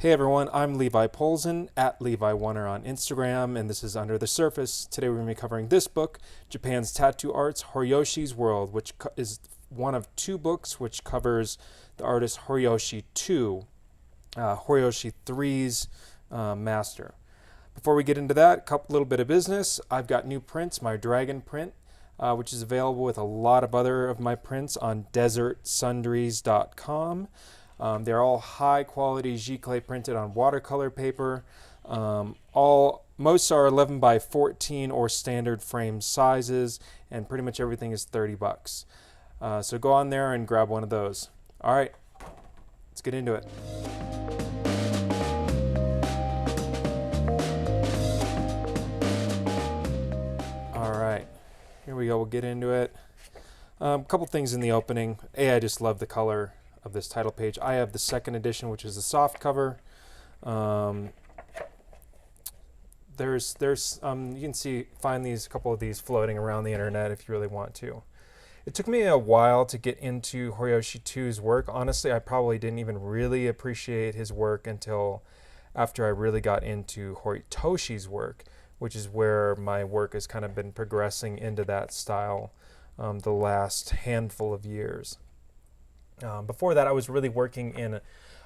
Hey everyone, I'm Levi Polzin at Levi Oner on Instagram, and this is Under the Surface. Today we're going to be covering this book, Japan's Tattoo Art's Horiyoshi's World, which is one of two books which covers the artist Horiyoshi II, Horyoshi III's master. Before we get into that, a little bit of business. I've got new prints, my dragon print, which is available with a lot of other of my prints on desertsundries.com. They're all high quality giclée printed on watercolor paper. Most are 11 by 14 or standard frame sizes, and pretty much everything is $30. So go on there and grab one of those. All right, let's get into it. All right, here we go. We'll get into it. A couple things in the opening. I just love the color of this title page. I have the second edition, which is the soft cover. There's you can find a couple of these floating around the internet if you really want to. It took me a while to get into Horyoshi II's work. Honestly, I probably didn't even really appreciate his work until after I really got into Horitoshi's work, which is where my work has kind of been progressing into that style the last handful of years. Before that, I was really working in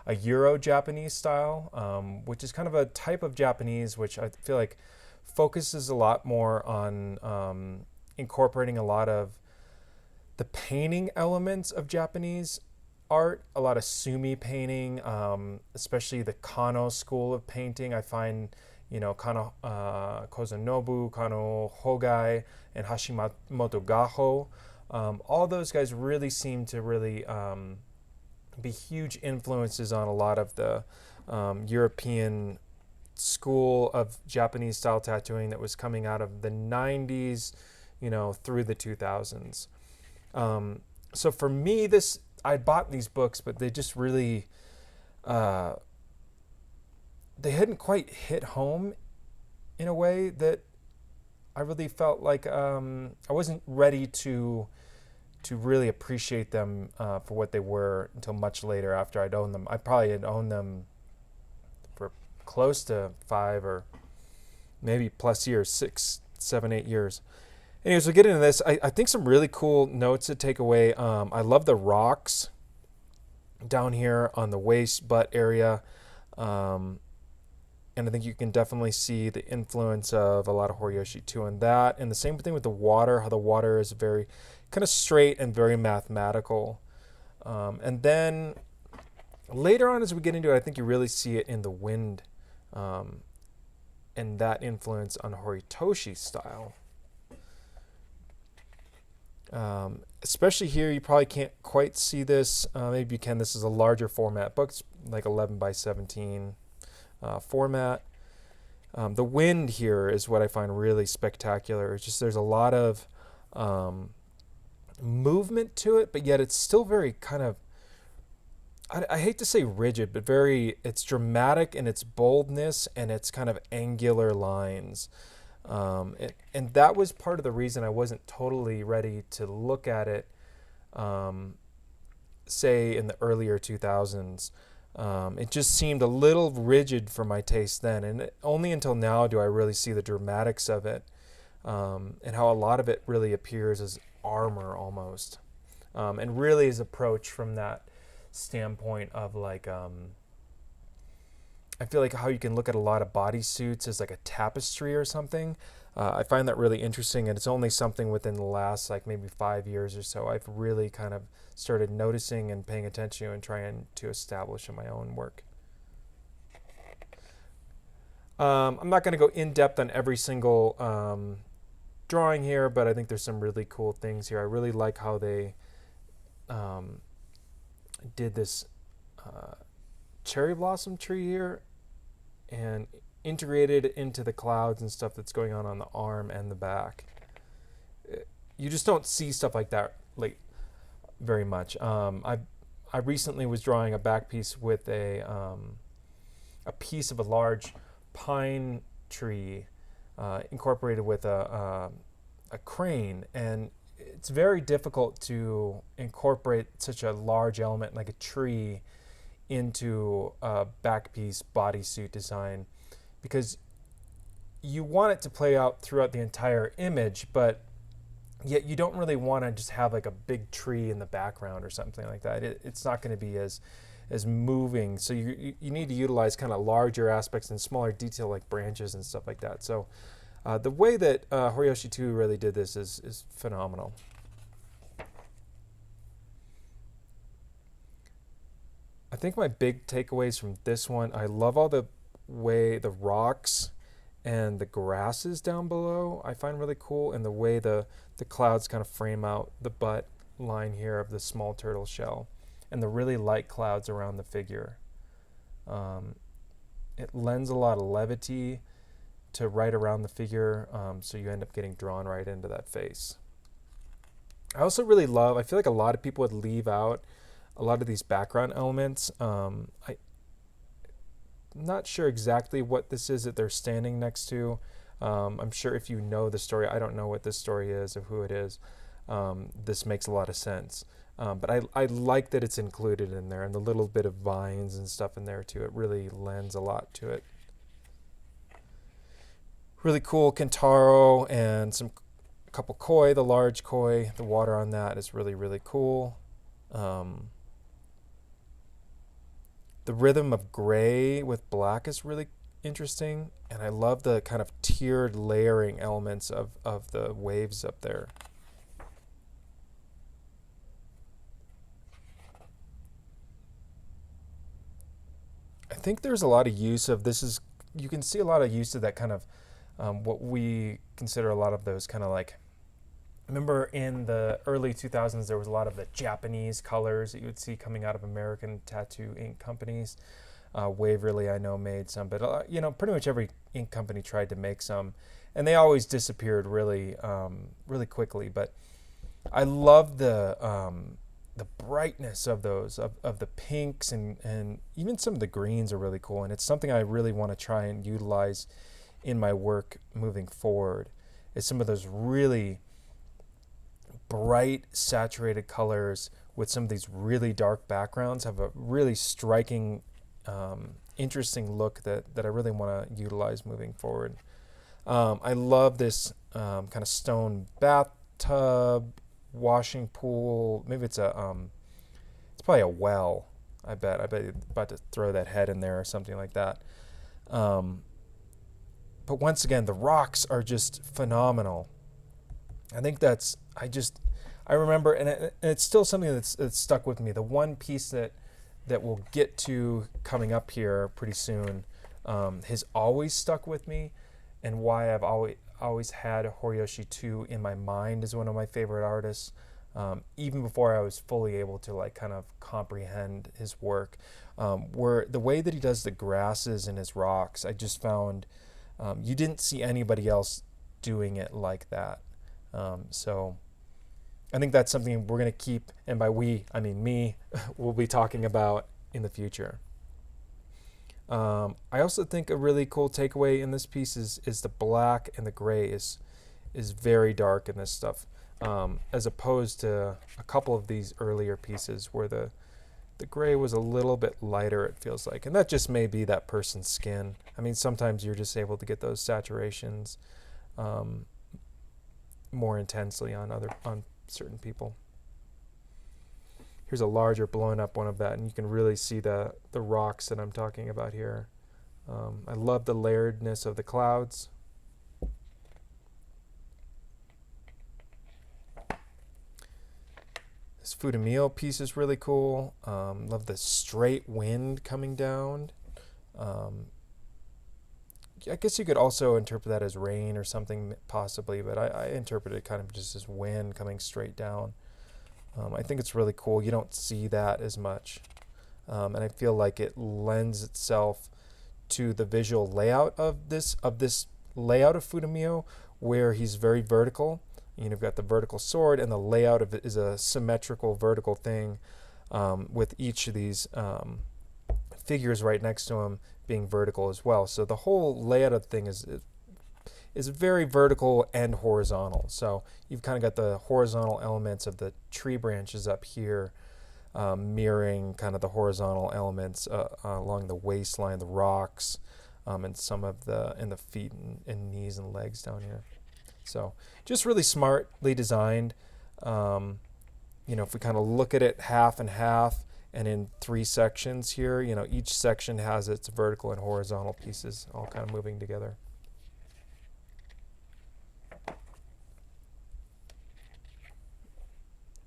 a Euro-Japanese style, which is kind of a type of Japanese which I feel like focuses a lot more on incorporating a lot of the painting elements of Japanese art, a lot of sumi painting, especially the Kano school of painting. I find, Kano Kozunobu, Kano Hogai, and Hashimoto Gaho. All those guys really seem to really be huge influences on a lot of the European school of Japanese style tattooing that was coming out of the 90s, through the 2000s. So for me, I bought these books, but they just really, they hadn't quite hit home in a way that I really felt like I wasn't ready to really appreciate them for what they were until much later after I'd owned them. I probably had owned them for close to 5 or maybe plus years, 6, 7, 8 years. Anyways, we'll get into this. I think some really cool notes to take away. I love the rocks down here on the waist, butt area. And I think you can definitely see the influence of a lot of Horyoshi II in that. And the same thing with the water, how the water is very kind of straight and very mathematical. And then later on as we get into it, I think you really see it in the wind and that influence on Horitoshi's style. Especially here, you probably can't quite see this. Maybe you can. This is a larger format book. It's like 11 by 17 format. The wind here is what I find really spectacular. It's just there's a lot of movement to it, but yet it's still very kind of, I hate to say rigid, but it's dramatic in its boldness and its kind of angular lines. And that was part of the reason I wasn't totally ready to look at it, say in the earlier 2000s. It just seemed a little rigid for my taste then, and only until now do I really see the dramatics of it, and how a lot of it really appears as armor almost, and really is approached from that standpoint of like, I feel like how you can look at a lot of bodysuits as like a tapestry or something. I find that really interesting, and it's only something within the last like maybe 5 years or so I've really kind of started noticing and paying attention and trying to establish in my own work. I'm not going to go in depth on every single drawing here, but I think there's some really cool things here. I really like how they did this cherry blossom tree here and integrated it into the clouds and stuff that's going on the arm and the back. You just don't see stuff like that like very much. I recently was drawing a back piece with a piece of a large pine tree incorporated with a crane, and it's very difficult to incorporate such a large element like a tree into a back piece bodysuit design, because you want it to play out throughout the entire image, but yet you don't really want to just have like a big tree in the background or something like that. It's not going to be as moving. So you need to utilize kind of larger aspects and smaller detail like branches and stuff like that. So the way that Horyoshi II really did this is phenomenal. I think my big takeaways from this one, I love all the way the rocks and the grasses down below I find really cool, and the way the clouds kind of frame out the butt line here of the small turtle shell, and the really light clouds around the figure. It lends a lot of levity to right around the figure, so you end up getting drawn right into that face. I also really love, I feel like a lot of people would leave out a lot of these background elements. I'm not sure exactly what this is that they're standing next to. I'm sure if you know the story, I don't know what this story is or who it is, this makes a lot of sense. But I like that it's included in there, and the little bit of vines and stuff in there too. It really lends a lot to it. Really cool Kintaro and a couple koi, the large koi. The water on that is really, really cool. The rhythm of gray with black is really interesting, and I love the kind of tiered layering elements of the waves up there. I think there's a lot of use of this. You can see a lot of use of that kind of what we consider a lot of those kind of like, remember in the early 2000s, there was a lot of the Japanese colors that you would see coming out of American tattoo ink companies. Waverly, I know, made some, but pretty much every ink company tried to make some, and they always disappeared really, really quickly. But I love the brightness of those, of the pinks, and even some of the greens are really cool, and it's something I really want to try and utilize in my work moving forward. Is some of those really bright saturated colors with some of these really dark backgrounds have a really striking, interesting look that I really want to utilize moving forward. I love this kind of stone bathtub, washing pool. Maybe it's it's probably a well. I bet you're about to throw that head in there or something like that. But once again, the rocks are just phenomenal. I think I remember, and it's still something that's stuck with me. The one piece that we'll get to coming up here pretty soon has always stuck with me, and why I've always had Horyoshi II in my mind as one of my favorite artists, even before I was fully able to like kind of comprehend his work. Where the way that he does the grasses and his rocks, I just found you didn't see anybody else doing it like that. So I think that's something we're going to keep, and by we, I mean me, we'll be talking about in the future. I also think a really cool takeaway in this piece is the black and the gray is very dark in this stuff, as opposed to a couple of these earlier pieces where the gray was a little bit lighter, it feels like. And that just may be that person's skin. I mean, sometimes you're just able to get those saturations more intensely on certain people. Here's a larger blown up one of that, and you can really see the rocks that I'm talking about here. I love the layeredness of the clouds. This Fudamio piece is really cool. Love the straight wind coming down. I guess you could also interpret that as rain or something, possibly, but I interpret it kind of just as wind coming straight down. I think it's really cool. You don't see that as much. And I feel like it lends itself to the visual layout of this layout of Fudamio, where he's very vertical. You've got the vertical sword, and the layout of it is a symmetrical vertical thing, with each of these figures right next to him being vertical as well. So the whole layout of the thing is very vertical and horizontal. So you've kind of got the horizontal elements of the tree branches up here, mirroring kind of the horizontal elements along the waistline, the rocks, and some of the feet and knees and legs down here. So just really smartly designed. If we kind of look at it half and half and in 3 sections here, each section has its vertical and horizontal pieces all kind of moving together.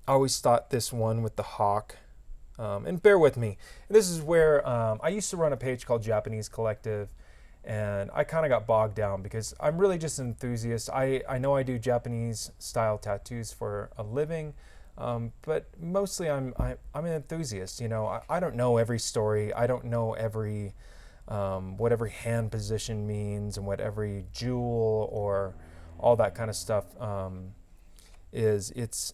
I always thought this one with the hawk, and bear with me, this is where I used to run a page called Japanese Collective, and I kind of got bogged down because I'm really just an enthusiast. I know I do Japanese style tattoos for a living, but mostly I'm an enthusiast. I don't know every story. I don't know every what every hand position means and what every jewel or all that kind of stuff is. It's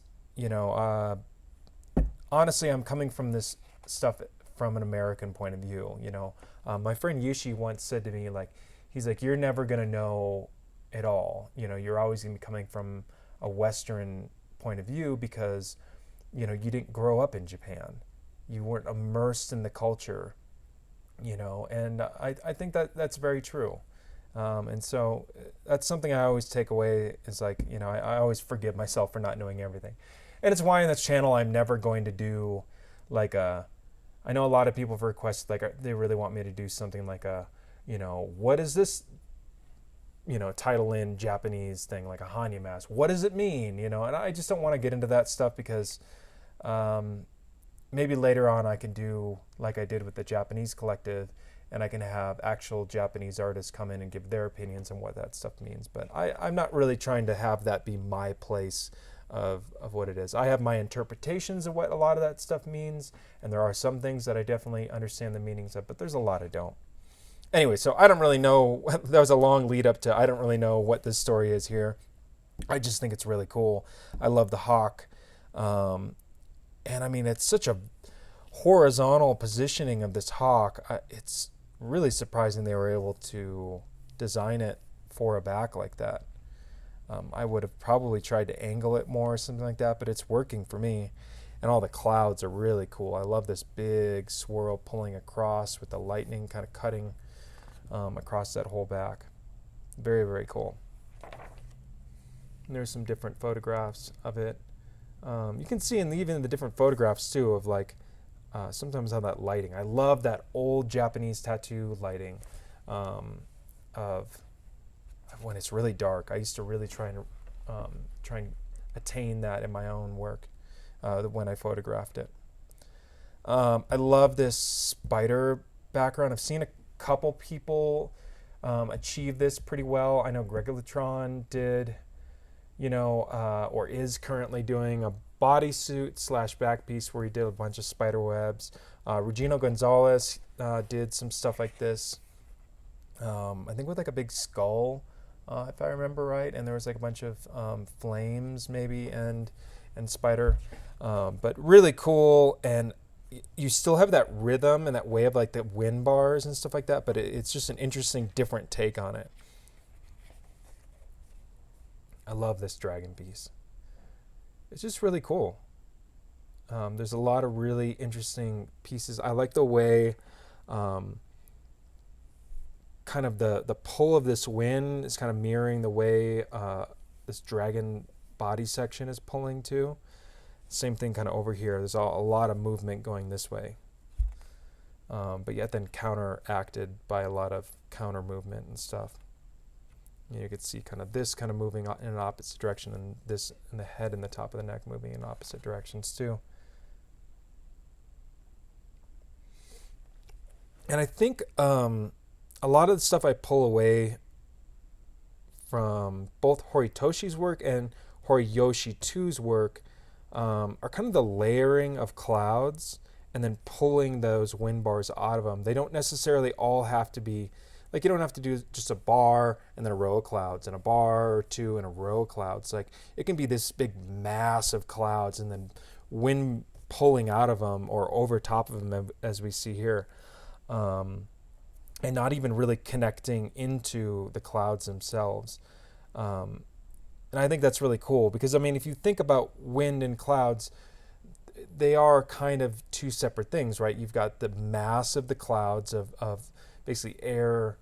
honestly, I'm coming from this stuff from an American point of view. My friend Yushi once said to me, he's like, you're never gonna know it all. You're always gonna be coming from a Western point of view because, you didn't grow up in Japan. You weren't immersed in the culture, and I think that's very true. And so that's something I always take away is I always forgive myself for not knowing everything. And it's why in this channel I'm never going to do I know a lot of people have requested, they really want me to do something what is this, title in Japanese thing, like a Hanya mask. What does it mean? And I just don't want to get into that stuff because maybe later on I can do like I did with the Japanese Collective, and I can have actual Japanese artists come in and give their opinions on what that stuff means. But I'm not really trying to have that be my place of what it is. I have my interpretations of what a lot of that stuff means, and there are some things that I definitely understand the meanings of, but there's a lot I don't. Anyway, so I don't really know, that was a long lead up to, I don't really know what this story is here. I just think it's really cool. I love the hawk. And I mean, it's such a horizontal positioning of this hawk. It's really surprising they were able to design it for a back like that. I would have probably tried to angle it more or something like that, but it's working for me. And all the clouds are really cool. I love this big swirl pulling across with the lightning kind of cutting across that whole back. Very, very cool. And there's some different photographs of it. You can see even in the different photographs too of sometimes how that lighting. I love that old Japanese tattoo lighting of when it's really dark. I used to really try and attain that in my own work when I photographed it. I love this spider background. I've seen a couple people achieve this pretty well. I know Gregolatron did, or is currently doing a bodysuit / back piece where he did a bunch of spider webs. Regino Gonzalez did some stuff like this. I think with a big skull, if I remember right, and there was a bunch of flames maybe and spider, but really cool. And you still have that rhythm and that way of the wind bars and stuff like that, but it's just an interesting, different take on it. I love this dragon piece. It's just really cool. There's a lot of really interesting pieces. I like the way kind of the pull of this wind is kind of mirroring the way this dragon body section is pulling too. Same thing kind of over here. There's a lot of movement going this way. But yet then counteracted by a lot of counter movement and stuff. You could see kind of this kind of moving in an opposite direction, and this and the head and the top of the neck moving in opposite directions too. And I think a lot of the stuff I pull away from both Horitoshi's work and Horiyoshi II's work are kind of the layering of clouds and then pulling those wind bars out of them. They don't necessarily all have to be, you don't have to do just a bar and then a row of clouds and a bar or two and a row of clouds. It can be this big mass of clouds and then wind pulling out of them or over top of them as we see here. And not even really connecting into the clouds themselves. And I think that's really cool because, if you think about wind and clouds, they are kind of two separate things, right? You've got the mass of the clouds of basically air,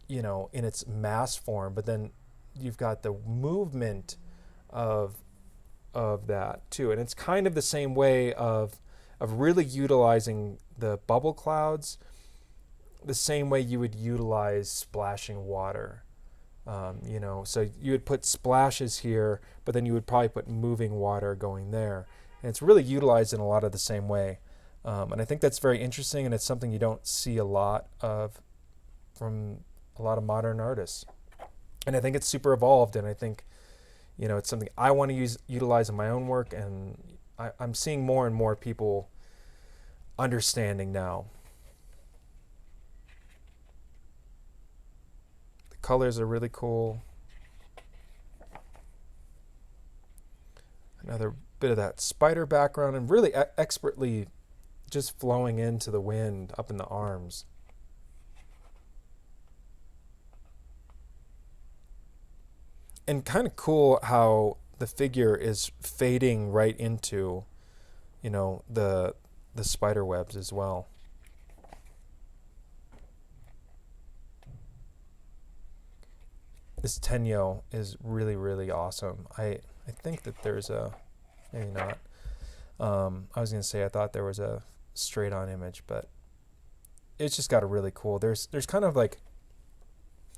in its mass form, but then you've got the movement of that too, and it's kind of the same way of really utilizing the bubble clouds, the same way you would utilize splashing water. So you would put splashes here, but then you would probably put moving water going there. And it's really utilized in a lot of the same way. And I think that's very interesting, and it's something you don't see a lot of from a lot of modern artists. And I think it's super evolved, and I think, it's something I want to utilize in my own work, and I'm seeing more and more people understanding now. Colors are really cool. Another bit of that spider background, and really expertly just flowing into the wind up in the arms. And kind of cool how the figure is fading right into, the spider webs as well. This Tenyo is really, really awesome. I think that there's maybe not. I was going to say I thought there was a straight on image, but it's just got a really cool, there's kind of like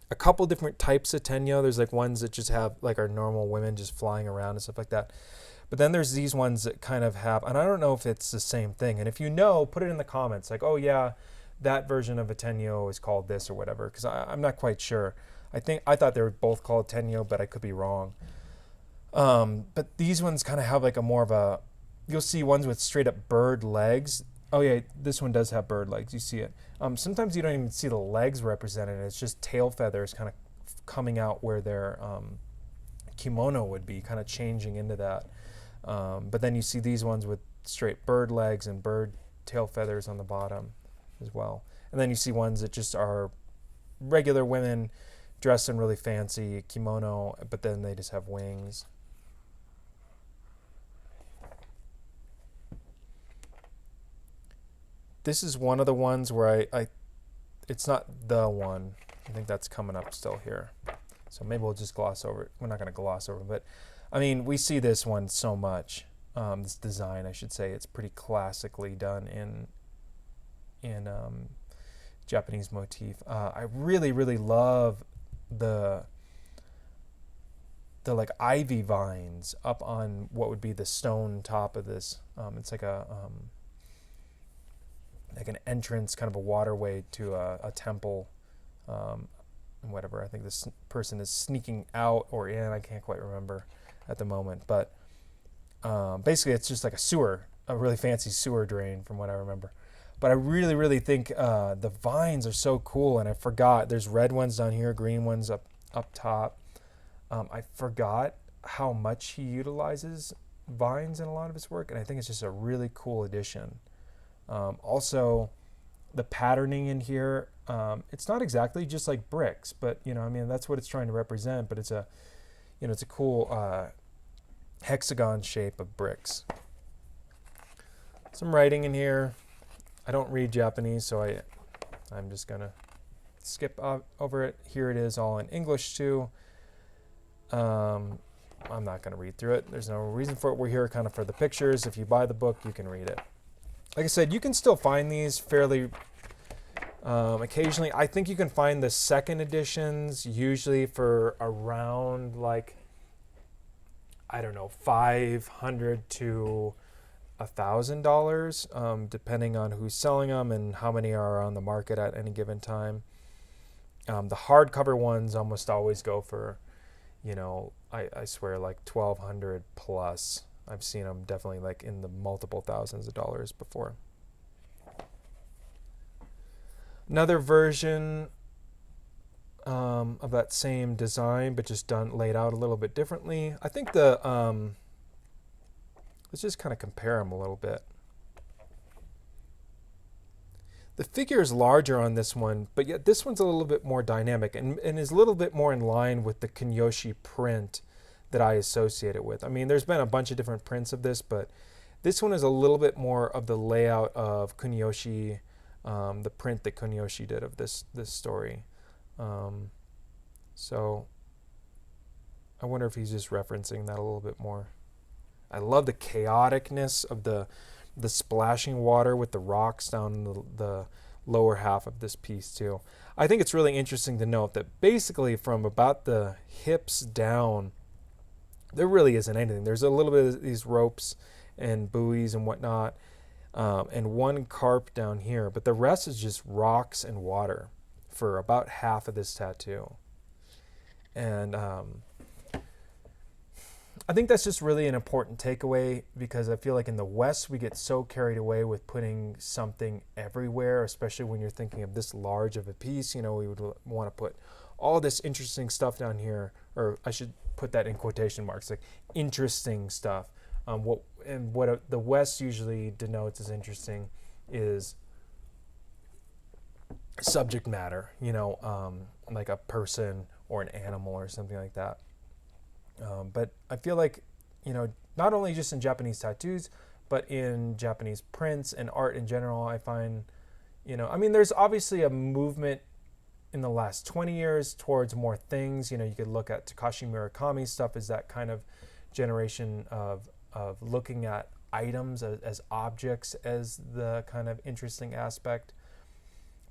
a couple different types of Tenyo. There's like ones that just have like our normal women just flying around and stuff like that. But then there's these ones that kind of have, and I don't know if it's the same thing. And if you know, put it in the comments. Like, oh yeah, that version of a Tenyo is called this or whatever. Because I'm not quite sure. I thought they were both called Tenyo, but I could be wrong. But these ones kind of have like a more of a, you'll see ones with straight up bird legs. Oh yeah, this one does have bird legs. You see it. Sometimes you don't even see the legs represented. It's just tail feathers kind of coming out where their kimono would be, kind of changing into that. But then you see these ones with straight bird legs and bird tail feathers on the bottom as well. And then you see ones that just are regular women dressed in really fancy kimono, but then they just have wings. This is one of the ones where it's not the one. I think that's coming up still here. So maybe we'll just gloss over it. We're not going to gloss over it, but I mean, we see this one so much. This design, I should say, it's pretty classically done in Japanese motif. I really, really love the like ivy vines up on what would be the stone top of this. It's like like an entrance, kind of a waterway to a temple, and whatever. I think this person is sneaking out or in. I can't quite remember at the moment, but basically it's just like a sewer, a really fancy sewer drain from what I remember. But I really, really think the vines are so cool, and I forgot there's red ones down here, green ones up top. I forgot how much he utilizes vines in a lot of his work, and I think it's just a really cool addition. Also, the patterning in here, it's not exactly just like bricks, but that's what it's trying to represent. But it's a cool hexagon shape of bricks. Some writing in here. I don't read Japanese, so I'm just gonna skip over it. Here it is, all in English too. I'm not gonna read through it. There's no reason for it. We're here kind of for the pictures. If you buy the book, you can read it. Like I said, you can still find these fairly occasionally. I think you can find the second editions usually for around like, I don't know, $500 to $1,000, depending on who's selling them and how many are on the market at any given time. The hardcover ones almost always go for, I swear, like $1,200 plus. I've seen them definitely like in the multiple thousands of dollars before. Another version of that same design, but just laid out a little bit differently. I think let's just kind of compare them a little bit. The figure is larger on this one, but yet this one's a little bit more dynamic and is a little bit more in line with the Horyoshi print that I associate it with. I mean, there's been a bunch of different prints of this, but this one is a little bit more of the layout of Kunyoshi, the print that Kunyoshi did of this story. So I wonder if he's just referencing that a little bit more. I love the chaoticness of the splashing water with the rocks down in the lower half of this piece too. I think it's really interesting to note that basically from about the hips down, there really isn't anything. There's a little bit of these ropes and buoys and whatnot, and one carp down here, but the rest is just rocks and water for about half of this tattoo. And I think that's just really an important takeaway, because I feel like in the West we get so carried away with putting something everywhere, especially when you're thinking of this large of a piece. You know, we would want to put all this interesting stuff down here, or I should put that in quotation marks, like interesting stuff. What the West usually denotes as interesting is subject matter, you know, like a person or an animal or something like that. But I feel like, you know, not only just in Japanese tattoos, but in Japanese prints and art in general, I find, you know, I mean, there's obviously a movement in the last 20 years towards more things. You know, you could look at Takashi Murakami's stuff as that kind of generation of looking at items as objects as the kind of interesting aspect.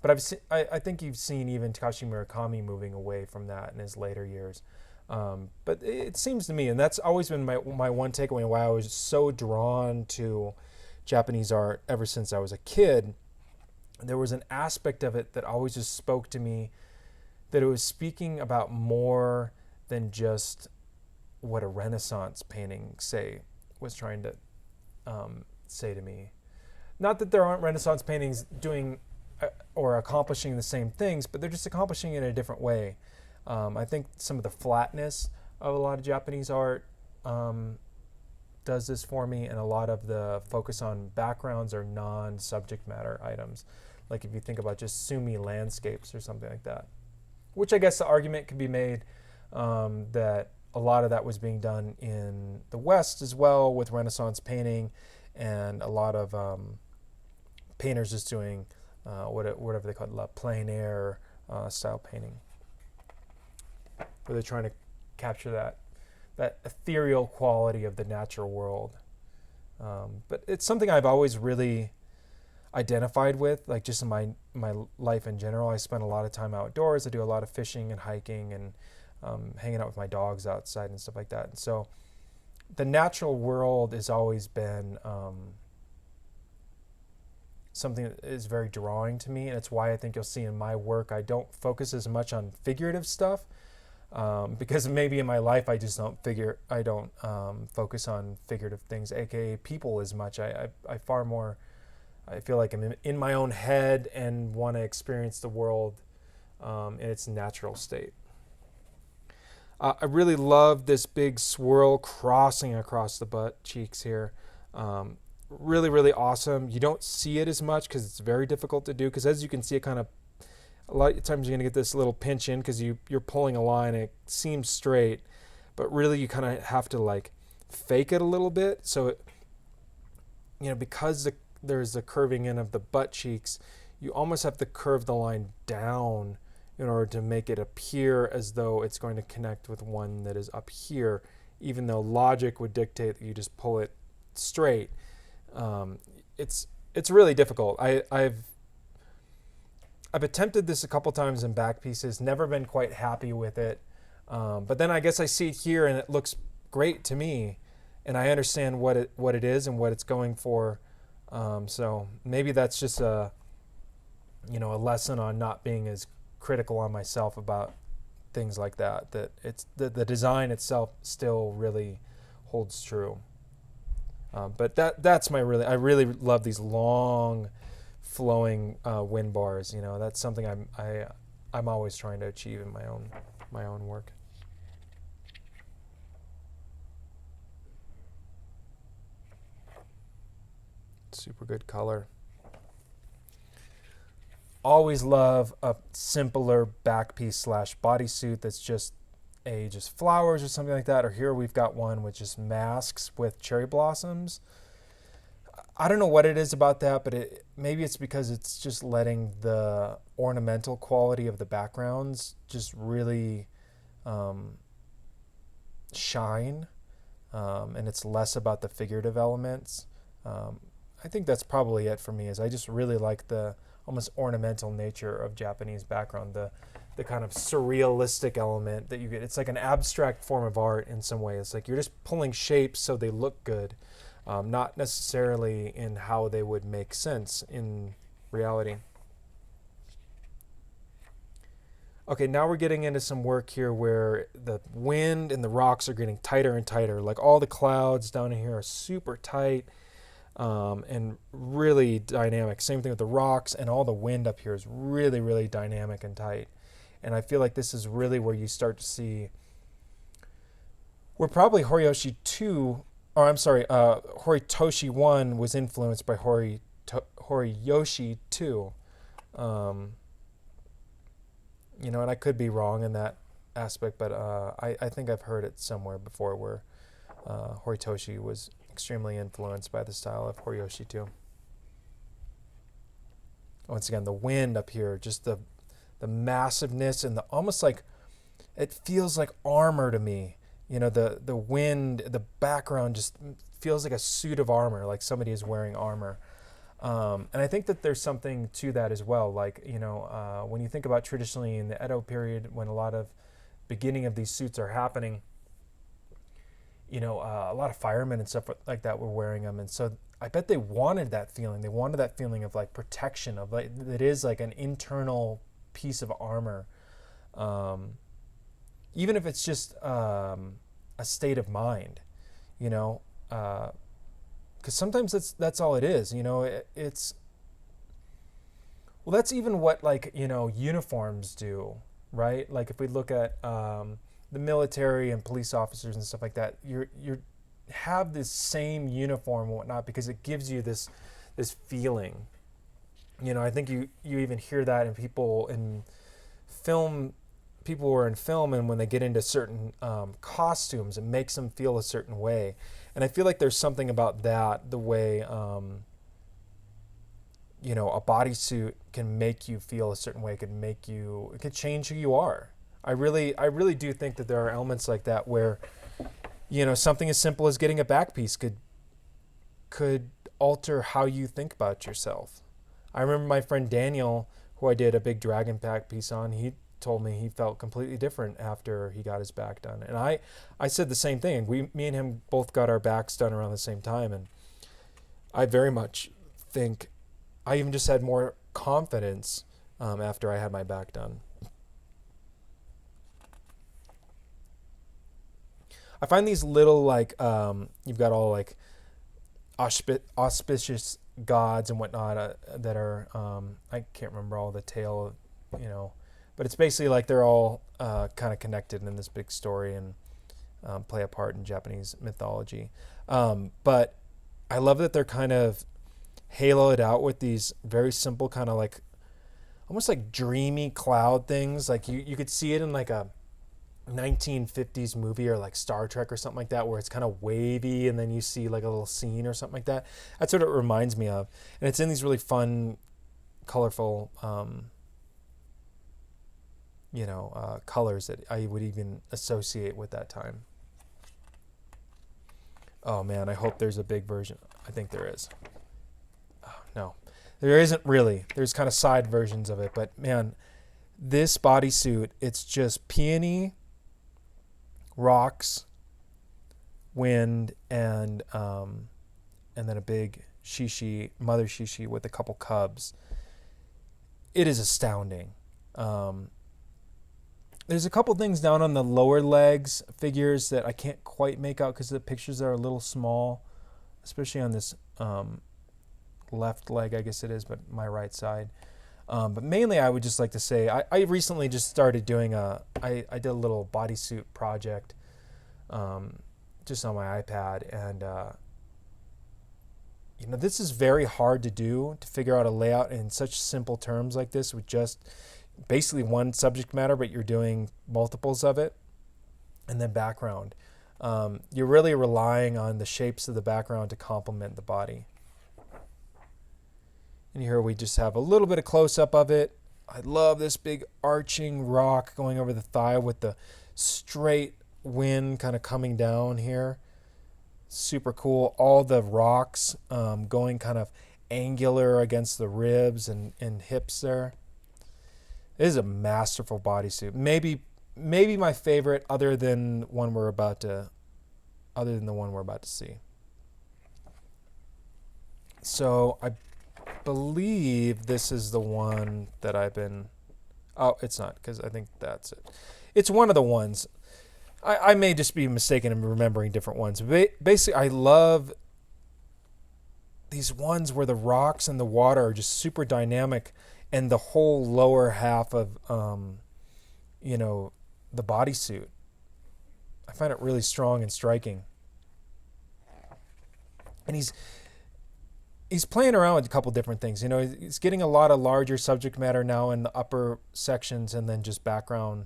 But I think you've seen even Takashi Murakami moving away from that in his later years. But it seems to me, and that's always been my one takeaway, and why I was so drawn to Japanese art ever since I was a kid. There was an aspect of it that always just spoke to me, that it was speaking about more than just what a Renaissance painting, say, was trying to say to me. Not that there aren't Renaissance paintings doing or accomplishing the same things, but they're just accomplishing it in a different way. I think some of the flatness of a lot of Japanese art does this for me, and a lot of the focus on backgrounds or non-subject matter items. Like if you think about just Sumi landscapes or something like that, which I guess the argument could be made that a lot of that was being done in the West as well with Renaissance painting, and a lot of painters just doing whatever they call it, plein air style painting, where they're trying to capture that ethereal quality of the natural world. But it's something I've always really identified with, like just in my life in general. I spend a lot of time outdoors. I do a lot of fishing and hiking and hanging out with my dogs outside and stuff like that. And so the natural world has always been something that is very drawing to me, and it's why I think you'll see in my work I don't focus as much on figurative stuff, because maybe in my life I don't focus on figurative things, aka people, as much. I feel like I'm in my own head and want to experience the world in its natural state. I really love this big swirl crossing across the butt cheeks here. Really, really awesome. You don't see it as much because it's very difficult to do, because as you can see, it kind of, a lot of times you're going to get this little pinch in because you're pulling a line and it seems straight, but really you kind of have to like fake it a little bit. So it, you know, because there's the curving in of the butt cheeks, you almost have to curve the line down in order to make it appear as though it's going to connect with one that is up here, even though logic would dictate that you just pull it straight. It's really difficult. I've attempted this a couple times in back pieces, never been quite happy with it. But then I guess I see it here and it looks great to me, and I understand what it is and what it's going for. So maybe that's just a lesson on not being as critical on myself about things like that. That it's the design itself still really holds true. But that's I really love these long, flowing wind bars. You know, that's something I'm always trying to achieve in my own work. Super good color. Always love a simpler back piece / bodysuit that's just a just flowers or something like that, or here we've got one with just masks with cherry blossoms. I don't know what it is about that, but maybe it's because it's just letting the ornamental quality of the backgrounds just really shine, and it's less about the figurative elements. I think that's probably it for me. Is I just really like the almost ornamental nature of Japanese background, the kind of surrealistic element that you get. It's like an abstract form of art in some way. It's like you're just pulling shapes so they look good, not necessarily in how they would make sense in reality. Okay, now we're getting into some work here where the wind and the rocks are getting tighter and tighter. Like all the clouds down in here are super tight, and really dynamic. Same thing with the rocks, and all the wind up here is really, really dynamic and tight. And I feel like this is really where you start to see where probably Horyoshi II, or I'm sorry, Horitoshi I was influenced by Horiyoshi II. And I could be wrong in that aspect, but I think I've heard it somewhere before where Horitoshi was extremely influenced by the style of Horiyoshi II. Once again, the wind up here, just the massiveness and the almost like, it feels like armor to me. The wind, the background just feels like a suit of armor, like somebody is wearing armor. And I think that there's something to that as well. Like, when you think about traditionally in the Edo period, when a lot of beginning of these suits are happening, a lot of firemen and stuff like that were wearing them. And so I bet they wanted that feeling. They wanted that feeling of like protection, of like, it is like an internal piece of armor. Even if it's just a state of mind, because sometimes that's all it is. It's well, that's even what uniforms do, right? Like if we look at the military and police officers and stuff like that, you have this same uniform and whatnot because it gives you this feeling. I think you even hear that in people in film. People who are in film, and when they get into certain costumes, it makes them feel a certain way. And I feel like there's something about that, the way a bodysuit can make you feel a certain way. It could change who you are. I really do think that there are elements like that where, something as simple as getting a back piece could alter how you think about yourself. I remember my friend Daniel, who I did a big dragon back piece on, he told me he felt completely different after he got his back done. And I said the same thing. Me and him both got our backs done around the same time. And I very much think I even just had more confidence after I had my back done. I find these little you've got all like auspicious gods and whatnot that are, I can't remember all the tale, but it's basically like they're all kind of connected in this big story and play a part in Japanese mythology. But I love that they're kind of haloed out with these very simple kind of like almost like dreamy cloud things. Like you could see it in like a 1950s movie or like Star Trek or something like that, where it's kind of wavy and then you see like a little scene or something like that. That's what it reminds me of. And it's in these really fun, colorful colors that I would even associate with that time. Oh man, I hope there's a big version. I think there is. Oh, no, there isn't really. There's kind of side versions of it, but man, this bodysuit, it's just peony, rocks, wind, and then a big mother shishi with a couple cubs. It is astounding. There's a couple things down on the lower legs figures that I can't quite make out because the pictures are a little small, especially on this left leg, I guess it is, but my right side. But mainly I would just like to say, I recently just started doing I did a little bodysuit project just on my iPad. And, this is very hard to do, to figure out a layout in such simple terms like this with just basically one subject matter, but you're doing multiples of it. and then background. You're really relying on the shapes of the background to complement the body. And here we just have a little bit of close-up of it. I love this big arching rock going over the thigh with the straight wind kind of coming down here. Super cool. All the rocks going kind of angular against the ribs and hips there. It is a masterful bodysuit. Maybe my favorite other than the one we're about to see. So I believe this is the one that I've been... Oh, it's not, because I think that's it. It's one of the ones. I may just be mistaken in remembering different ones. Basically, I love these ones where the rocks and the water are just super dynamic, and the whole lower half of, the bodysuit. I find it really strong and striking. And he's playing around with a couple different things. He's getting a lot of larger subject matter now in the upper sections, and then just background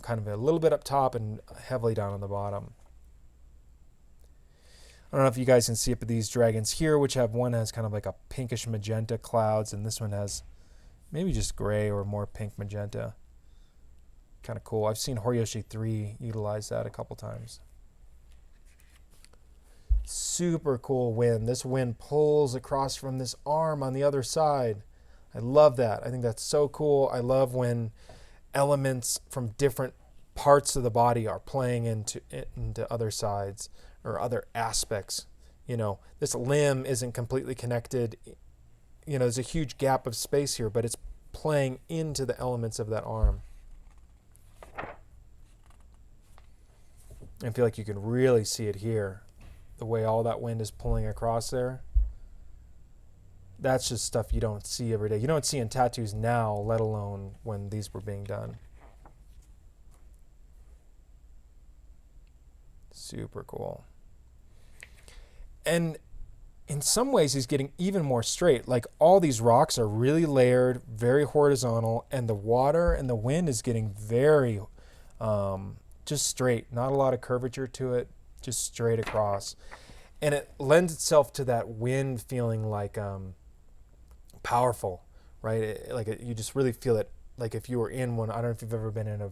kind of a little bit up top and heavily down on the bottom. I don't know if you guys can see it, but these dragons here, which one has kind of like a pinkish magenta clouds, and this one has maybe just gray or more pink magenta. Kind of cool. I've seen Horyoshi III utilize that a couple times. Super cool wind. This wind pulls across from this arm on the other side. I love that. I think that's so cool. I love when elements from different parts of the body are playing into other sides or other aspects. This limb isn't completely connected. There's a huge gap of space here, but it's playing into the elements of that arm. I feel like you can really see it here. The way all that wind is pulling across there. That's just stuff you don't see every day. You don't see in tattoos now, let alone when these were being done. Super cool. And in some ways, he's getting even more straight. Like, all these rocks are really layered, very horizontal, and the water and the wind is getting very just straight. Not a lot of curvature to it, just straight across. And it lends itself to that wind feeling like powerful, right? You just really feel it. Like if you were in one, I don't know if you've ever been in a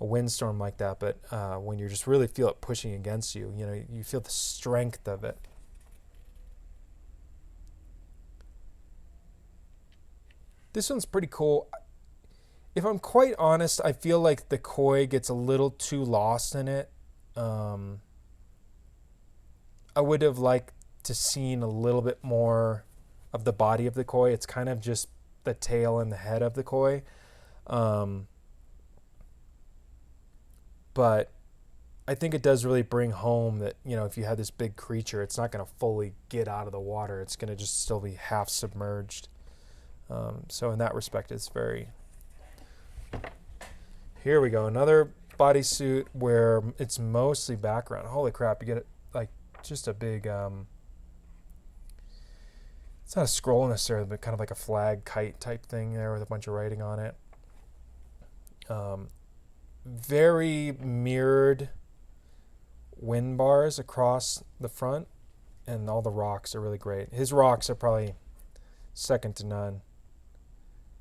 windstorm like that, but when you just really feel it pushing against you, you feel the strength of it. This one's pretty cool. If I'm quite honest, I feel like the koi gets a little too lost in it. I would have liked to seen a little bit more of the body of the koi. It's kind of just the tail and the head of the koi. But I think it does really bring home that, if you had this big creature, it's not going to fully get out of the water. It's going to just still be half submerged. So in that respect, it's very... Here we go. Another bodysuit where it's mostly background. Holy crap, you get it like just a big... it's not a scroll necessarily, but kind of like a flag kite type thing there with a bunch of writing on it. Very mirrored wind bars across the front, and all the rocks are really great. His rocks are probably second to none.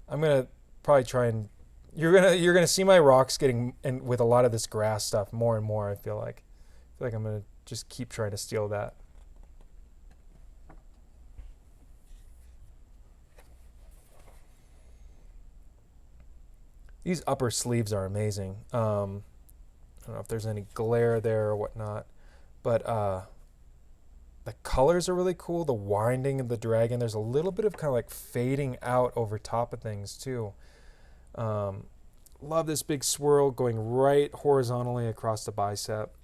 I'm gonna probably try and you're gonna see my rocks getting in with a lot of this grass stuff more and more. I feel like I'm gonna just keep trying to steal that. These upper sleeves are amazing. I don't know if there's any glare there or whatnot, but the colors are really cool. The winding of the dragon, there's a little bit of kind of like fading out over top of things too. Love this big swirl going right horizontally across the bicep,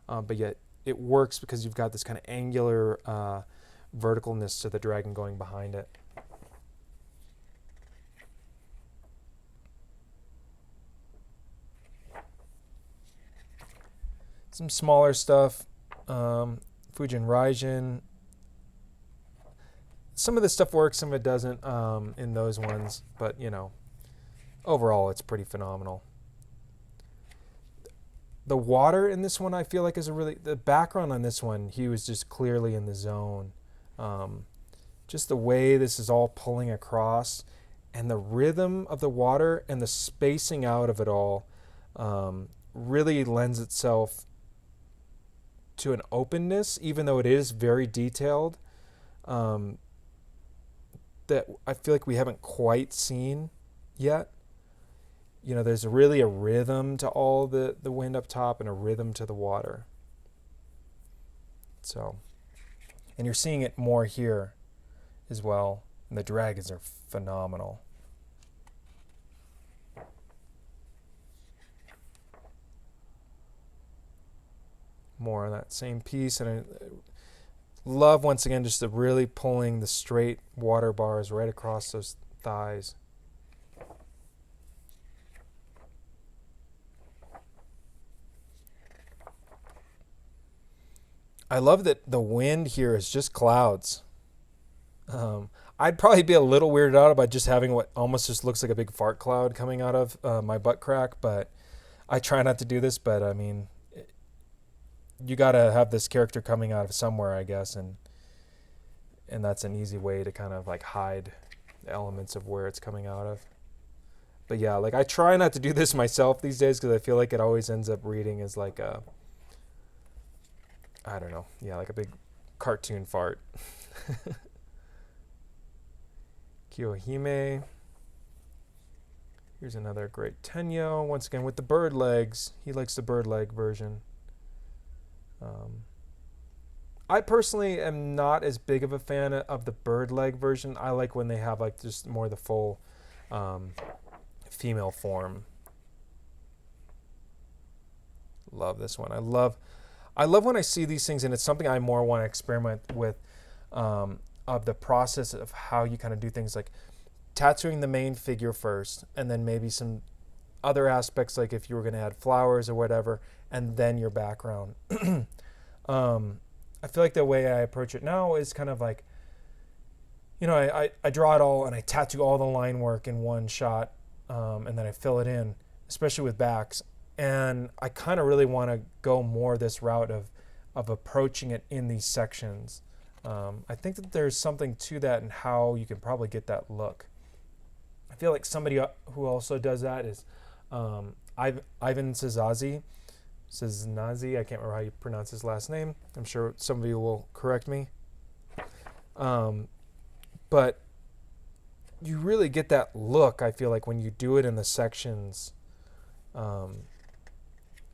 but yet it works because you've got this kind of angular verticalness to the dragon going behind it. Some smaller stuff, Fujin Raijin. Some of this stuff works, some of it doesn't in those ones, but overall it's pretty phenomenal. The water in this one, I feel like, is the background on this one, he was just clearly in the zone. Um, just the way this is all pulling across, and the rhythm of the water and the spacing out of it all really lends itself to an openness, even though it is very detailed, that I feel like we haven't quite seen yet. You know, there's really a rhythm to all the wind up top and a rhythm to the water. So, and you're seeing it more here as well. And the dragons are phenomenal. More on that same piece. And I love, once again, just the really pulling the straight water bars right across those thighs. I love that the wind here is just clouds. I'd probably be a little weirded out about just having what almost just looks like a big fart cloud coming out of my butt crack, but I try not to do this. But I mean, you got to have this character coming out of somewhere, I guess, and that's an easy way to kind of like hide the elements of where it's coming out of. But yeah, like I try not to do this myself these days because I feel like it always ends up reading as like a, I don't know, yeah, like a big cartoon fart. Kiyohime. Here's another great Tenyo, once again with the bird legs. He likes the bird leg version. I personally am not as big of a fan of the bird leg version. I like when they have like just more the full female form. Love this one. I love when I see these things, and it's something I more want to experiment with, of the process of how you kind of do things like tattooing the main figure first, and then maybe some other aspects, like if you were going to add flowers or whatever, and then your background. I feel like the way I approach it now is kind of like, you know, I draw it all and I tattoo all the line work in one shot, and then I fill it in, especially with backs. And I kind of really want to go more this route of approaching it in these sections. I think that there's something to that and how you can probably get that look. I feel like somebody who also does that is Ivan Sazazi. Saznazi, I can't remember how you pronounce his last name. I'm sure some of you will correct me. But you really get that look, I feel like, when you do it in the sections. You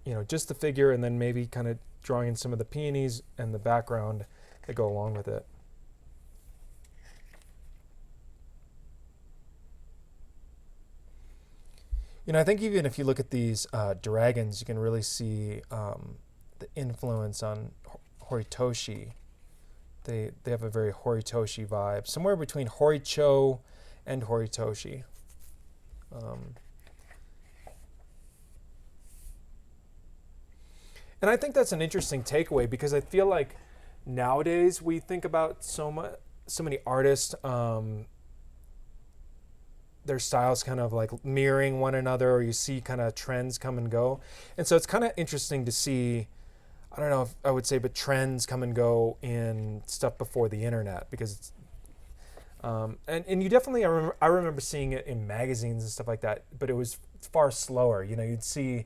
know, just the figure, and then maybe kind of drawing in some of the peonies and the background that go along with it. You know, I think even if you look at these dragons, you can really see the influence on Horitoshi. They have a very Horitoshi vibe, somewhere between Horicho and Horitoshi. And I think that's an interesting takeaway, because I feel like nowadays we think about so many artists, their styles kind of like mirroring one another, or you see kind of trends come and go. And so it's kind of interesting to see, I don't know if I would say, but trends come and go in stuff before the internet, because it's, and you definitely, I remember seeing it in magazines and stuff like that, but it was far slower. You know, you'd see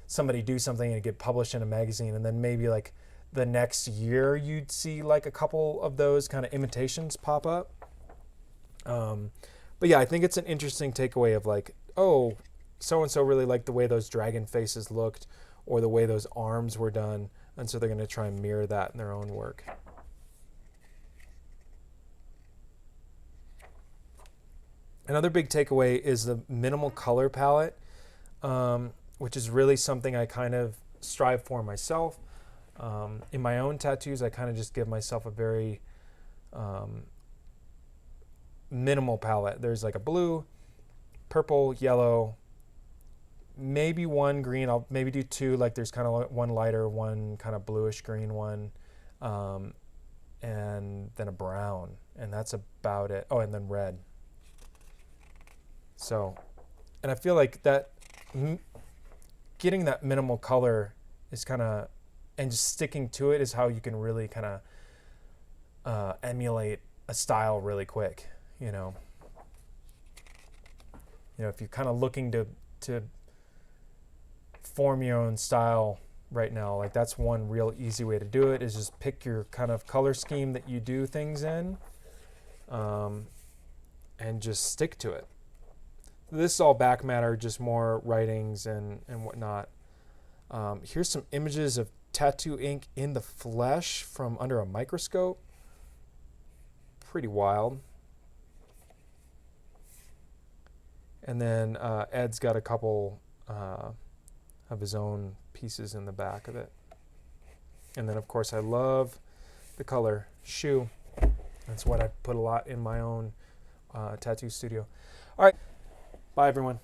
somebody do something and get published in a magazine, and then maybe like the next year you'd see like a couple of those kind of imitations pop up. But yeah, I think it's an interesting takeaway of like, oh, so-and-so really liked the way those dragon faces looked, or the way those arms were done, and so they're going to try and mirror that in their own work. Another big takeaway is the minimal color palette, which is really something I kind of strive for myself. In my own tattoos, I kind of just give myself a very minimal palette. There's like a blue, purple, yellow, maybe one green. I'll maybe do two. Like there's kind of one lighter, one kind of bluish green one, and then a brown, and that's about it. Oh, and then red. So, and I feel like that getting that minimal color is kind of, and just sticking to it is how you can really kind of emulate a style really quick. You know, if you're kind of looking to form your own style right now, like that's one real easy way to do it, is just pick your kind of color scheme that you do things in, and just stick to it. This is all back matter, just more writings and whatnot. Here's some images of tattoo ink in the flesh from under a microscope. Pretty wild. And then Ed's got a couple of his own pieces in the back of it. And then, of course, I love the color shoe. That's what I put a lot in my own tattoo studio. All right. Bye, everyone.